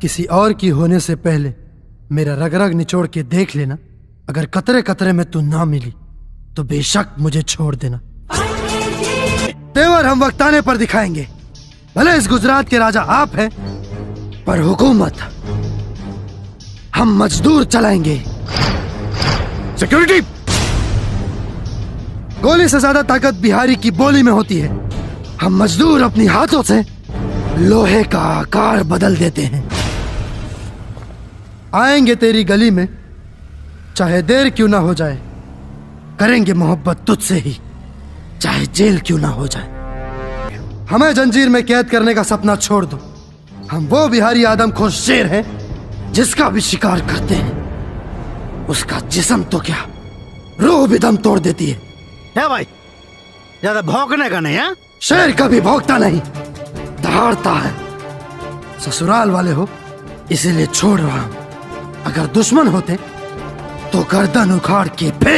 किसी और की होने से पहले मेरा रग रग निचोड़ के देख लेना। अगर कतरे कतरे में तू ना मिली तो बेशक मुझे छोड़ देना। तेवर हम वक्त आने पर दिखाएंगे। भले इस गुजरात के राजा आप हैं, पर हुकूमत हम मजदूर चलाएंगे। सिक्योरिटी! गोली से ज्यादा ताकत बिहारी की बोली में होती है। हम मजदूर अपनी हाथों से लोहे का आकार बदल देते हैं। आएंगे तेरी गली में, चाहे देर क्यों ना हो जाए। करेंगे मोहब्बत तुझसे ही, चाहे जेल क्यों ना हो जाए। हमें जंजीर में कैद करने का सपना छोड़ दो। हम वो बिहारी आदमखोर शेर हैं जिसका भी शिकार करते हैं उसका जिस्म तो क्या, रूह भी दम तोड़ देती है। भाई ज्यादा भौंकने का नहीं है। शेर कभी भौंकता नहीं, दहाड़ता है। ससुराल वाले हो इसीलिए छोड़ रहा हूं। अगर दुश्मन होते तो गर्दन उखाड़ के फेंक